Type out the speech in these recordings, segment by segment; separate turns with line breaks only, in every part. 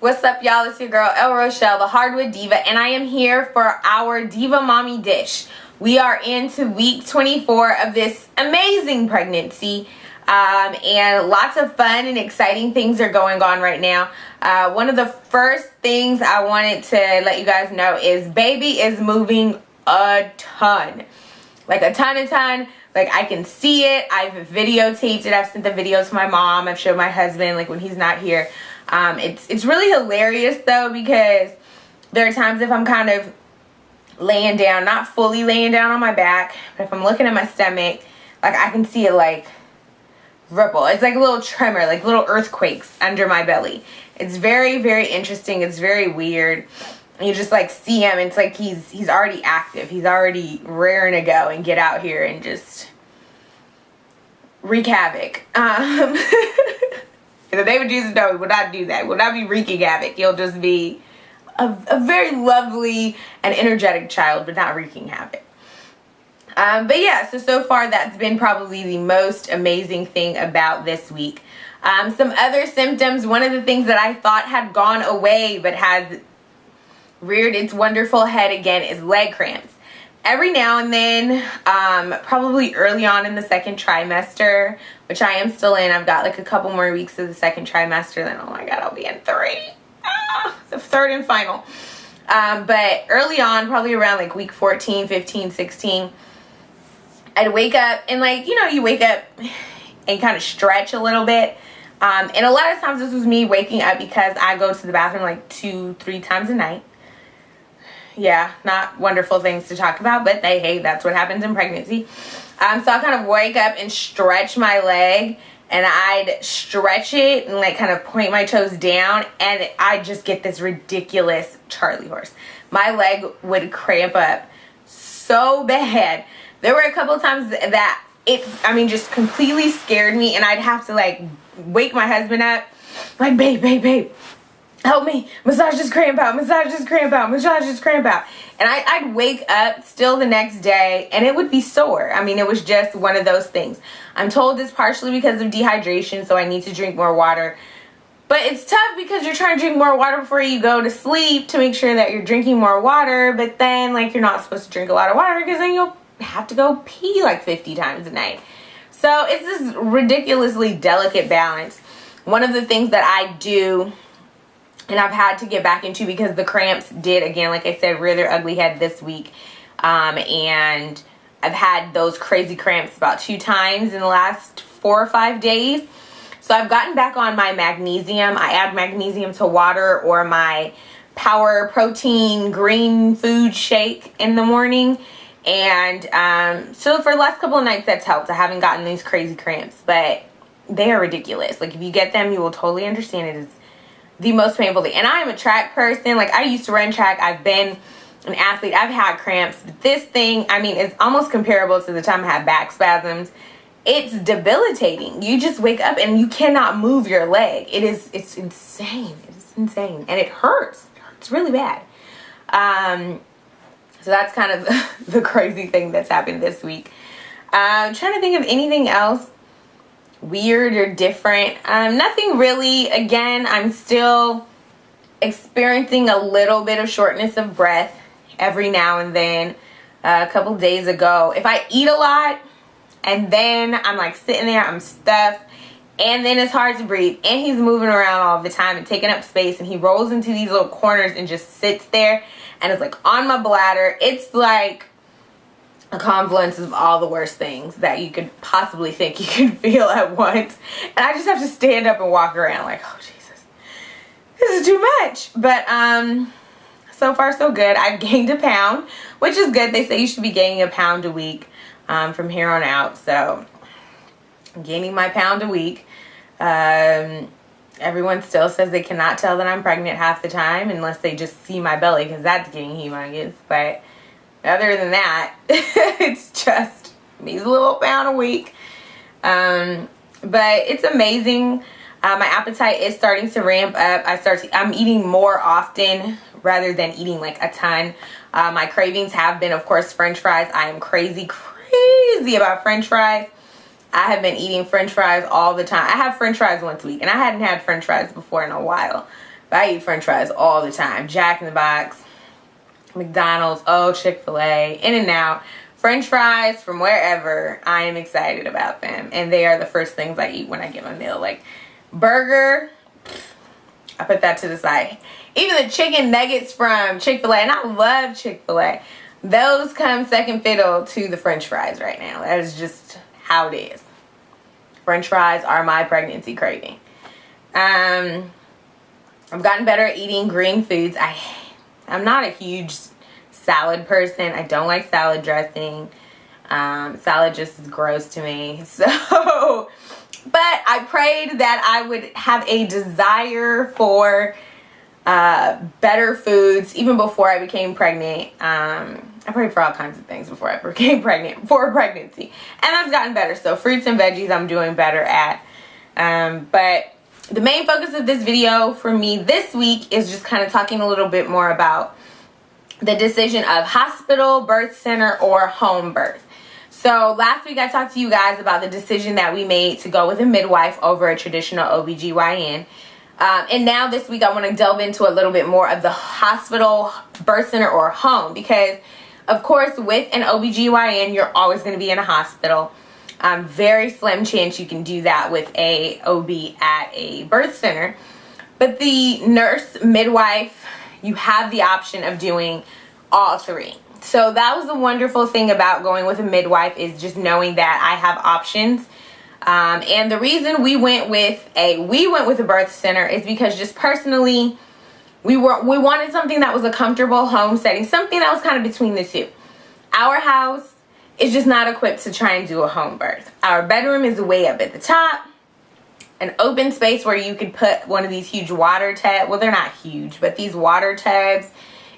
What's up, y'all? It's your girl El Rochelle, the Hardwood Diva, and I am here for our Diva Mommy Dish. We are into week 24 of this amazing pregnancy, and lots of fun and exciting things are going on right now. One of the first things I wanted to let you guys know is baby is moving a ton. Like a ton. Like, I can see it. I've videotaped it. I've sent the videos to my mom. I've showed my husband, like, when he's not here. It's really hilarious, though, because there are times if I'm kind of laying down, not fully laying down on my back, but if I'm looking at my stomach, like, I can see it, like, ripple. It's like a little tremor, like little earthquakes under my belly. It's very, very interesting. It's very weird. You just, like, see him, and it's like he's already active. He's already raring to go and get out here and just wreak havoc. David Jesus knows would not do that. Would not be wreaking havoc. He'll just be a very lovely and energetic child, but not wreaking havoc. But yeah, so far that's been probably the most amazing thing about this week. Some other symptoms, one of the things that I thought had gone away but has reared its wonderful head again is leg cramps. Every now and then, probably early on in the second trimester, which I am still in. I've got like a couple more weeks of the second trimester, then oh my god, I'll be in 3. The third and final. But early on, probably around like week 14, 15, 16, I'd wake up and, like, you know, you wake up and kind of stretch a little bit. And a lot of times this was me waking up because I go to the bathroom like 2-3 times a night. Yeah, not wonderful things to talk about, but hey, that's what happens in pregnancy. So I kind of wake up and stretch my leg, and I'd stretch it and like kind of point my toes down, and I just get this ridiculous Charlie horse. My leg would cramp up so bad. There were a couple of times that just completely scared me, and I'd have to like wake my husband up, like, babe, help me, massage this cramp out. And I'd wake up still the next day and it would be sore. I mean, it was just one of those things. I'm told it's partially because of dehydration, so I need to drink more water. But it's tough because you're trying to drink more water before you go to sleep to make sure that you're drinking more water, but then, like, you're not supposed to drink a lot of water because then you'll have to go pee like 50 times a night. So it's this ridiculously delicate balance. One of the things that I do, and I've had to get back into because the cramps did, again, like I said, rear their ugly head this week. And I've had those crazy cramps about 2 times in the last 4 or 5 days. So I've gotten back on my magnesium. I add magnesium to water or my Power Protein green food shake in the morning. And so for the last couple of nights, that's helped. I haven't gotten these crazy cramps, but they are ridiculous. Like, if you get them, you will totally understand it is the most painful thing. And I am a track person. Like, I used to run track. I've been an athlete. I've had cramps. But this thing, I mean, it's almost comparable to the time I had back spasms. It's debilitating. You just wake up and you cannot move your leg. It's insane. It's insane. And it hurts. It hurts really bad. So that's kind of the crazy thing that's happened this week. I'm trying to think of anything else weird or different. Nothing really. Again, I'm still experiencing a little bit of shortness of breath every now and then. A couple days ago, if I eat a lot and then I'm like sitting there, I'm stuffed, and then it's hard to breathe, and he's moving around all the time and taking up space, and he rolls into these little corners and just sits there, and it's like on my bladder. It's like a confluence of all the worst things that you could possibly think you could feel at once. And I just have to stand up and walk around like, oh Jesus, this is too much. But so far so good. I've gained a pound, which is good. They say you should be gaining a pound a week from here on out. So I'm gaining my pound a week. Everyone still says they cannot tell that I'm pregnant half the time unless they just see my belly, because that's getting humongous. But other than that, it's just means a little pound a week. But it's amazing. My appetite is starting to ramp up. I'm eating more often rather than eating like a ton. My cravings have been, of course, French fries. I am crazy about French fries. I have been eating French fries all the time. I have French fries once a week, and I hadn't had French fries before in a while. But But I eat french fries all the time. Jack in the Box, McDonald's, Chick-fil-A, In-N-Out. French fries from wherever, I am excited about them. And they are the first things I eat when I get my meal. Like burger, I put that to the side. Even the chicken nuggets from Chick-fil-A, and I love Chick-fil-A, those come second fiddle to the french fries right now. That is just how it is. French fries are my pregnancy craving. I've gotten better at eating green foods. I'm not a huge salad person. I don't like salad dressing. Salad just is gross to me. So, but I prayed that I would have a desire for better foods even before I became pregnant. I prayed for all kinds of things before I became pregnant, for pregnancy. And I've gotten better. So fruits and veggies I'm doing better at. But the main focus of this video for me this week is just kind of talking a little bit more about the decision of hospital, birth center, or home birth. So last week I talked to you guys about the decision that we made to go with a midwife over a traditional OBGYN. And now this week I want to delve into a little bit more of the hospital, birth center, or home. Because, of course, with an OBGYN, you're always going to be in a hospital. Very slim chance you can do that with a OB at a birth center. But the nurse, midwife, you have the option of doing all three. So that was the wonderful thing about going with a midwife, is just knowing that I have options. And the reason we went with a birth center is because just personally, we wanted something that was a comfortable home setting, something that was kind of between the two. Our house is just not equipped to try and do a home birth. Our bedroom is way up at the top. An open space where you could put one of these huge water tubs. Well, they're not huge, but these water tubs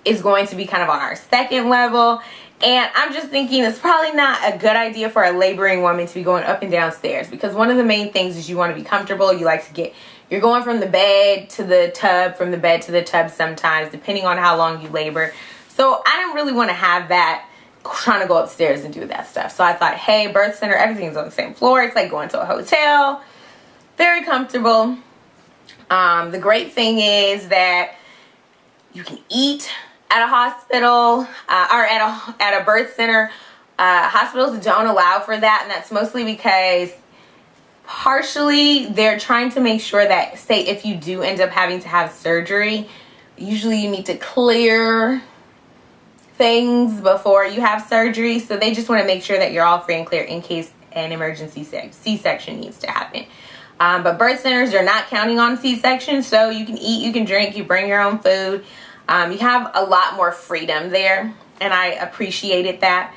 is going to be kind of on our second level. And I'm just thinking it's probably not a good idea for a laboring woman to be going up and down stairs, because one of the main things is you want to be comfortable. You like to you're going from the bed to the tub, from the bed to the tub sometimes, depending on how long you labor. So I didn't really want to have that, trying to go upstairs and do that stuff. So I thought, hey, birth center, everything's on the same floor. It's like going to a hotel. Very comfortable. The great thing is that you can eat at a hospital or at a birth center. Hospitals don't allow for that, and that's mostly because partially they're trying to make sure that, say, if you do end up having to have surgery, usually you need to clear things before you have surgery. So they just want to make sure that you're all free and clear in case an emergency C-section needs to happen. But birth centers are not counting on C-section, so you can eat, you can drink, you bring your own food. You have a lot more freedom there, and I appreciated that.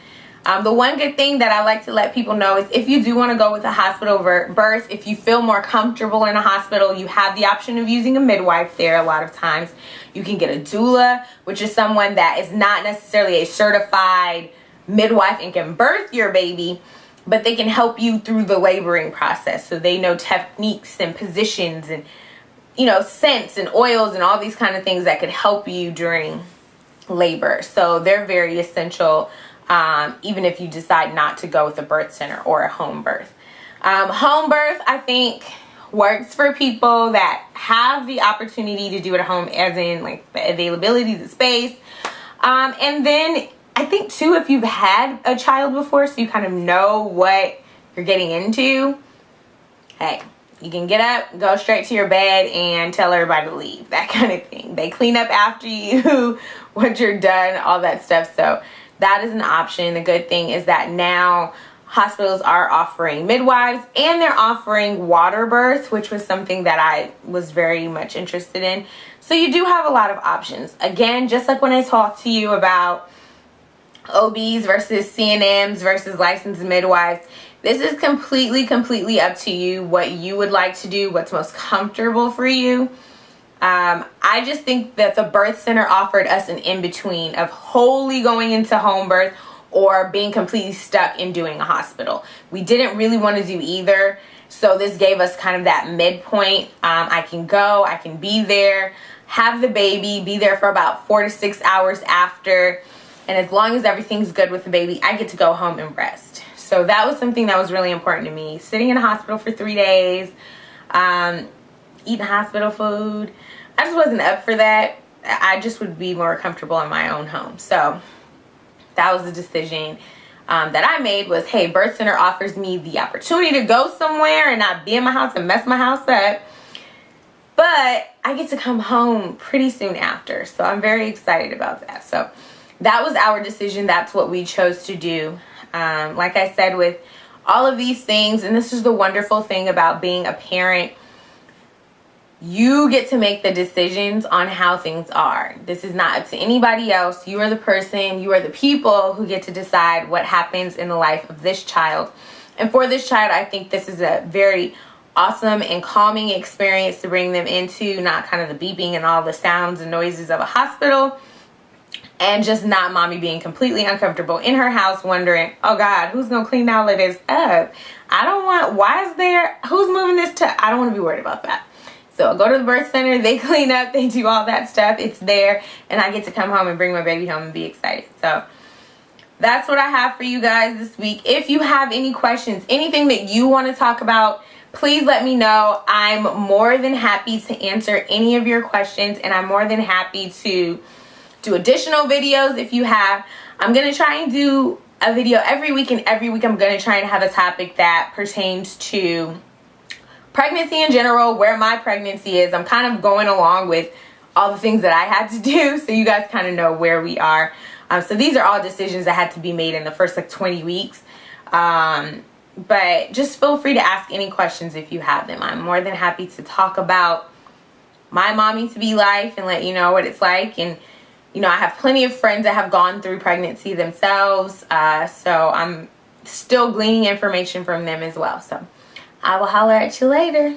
The one good thing that I like to let people know is if you do want to go with a hospital birth, if you feel more comfortable in a hospital, you have the option of using a midwife there a lot of times. You can get a doula, which is someone that is not necessarily a certified midwife and can birth your baby, but they can help you through the laboring process. So they know techniques and positions and, scents and oils and all these kind of things that could help you during labor. So they're very essential, even if you decide not to go with a birth center or a home birth. Home birth, I think, works for people that have the opportunity to do it at home, as in like the availability, the space. And then I think too, if you've had a child before, so you kind of know what you're getting into, hey, you can get up, go straight to your bed, and tell everybody to leave, that kind of thing. They clean up after you once you're done, all that stuff. So that is an option. The good thing is that now hospitals are offering midwives, and they're offering water birth, which was something that I was very much interested in. So you do have a lot of options. Again, just like when I talked to you about OBs versus CNMs versus licensed midwives, this is completely up to you what you would like to do, what's most comfortable for you. I just think that the birth center offered us an in-between of wholly going into home birth or being completely stuck in doing a hospital. We didn't really want to do either, so this gave us kind of that midpoint. I can go, I can be there, have the baby, be there for about 4 to 6 hours after, and as long as everything's good with the baby, I get to go home and rest. So that was something that was really important to me. Sitting in a hospital for 3 days, eating hospital food, I just wasn't up for that. I just would be more comfortable in my own home. So that was the decision that I made was, hey, birth center offers me the opportunity to go somewhere and not be in my house and mess my house up. But I get to come home pretty soon after. So I'm very excited about that. So that was our decision. That's what we chose to do. Like I said, with all of these things, and this is the wonderful thing about being a parent, you get to make the decisions on how things are. This is not up to anybody else. You are the person, you are the people who get to decide what happens in the life of this child. And for this child, I think this is a very awesome and calming experience to bring them into, not kind of the beeping and all the sounds and noises of a hospital, and just not mommy being completely uncomfortable in her house wondering, oh God, who's gonna clean all of this up? Who's moving this I don't want to be worried about that. So I go to the birth center, they clean up, they do all that stuff, it's there, and I get to come home and bring my baby home and be excited. So that's what I have for you guys this week. If you have any questions, anything that you want to talk about, please let me know. I'm more than happy to answer any of your questions, and I'm more than happy to do additional videos if you have. I'm going to try and do a video every week, and every week I'm going to try and have a topic that pertains to pregnancy in general, where my pregnancy is. I'm kind of going along with all the things that I had to do, so you guys kind of know where we are. So these are all decisions that had to be made in the first like 20 weeks. But just feel free to ask any questions if you have them. I'm more than happy to talk about my mommy to be life and let you know what it's like. And you know, I have plenty of friends that have gone through pregnancy themselves, so I'm still gleaning information from them as well. So I will holler at you later.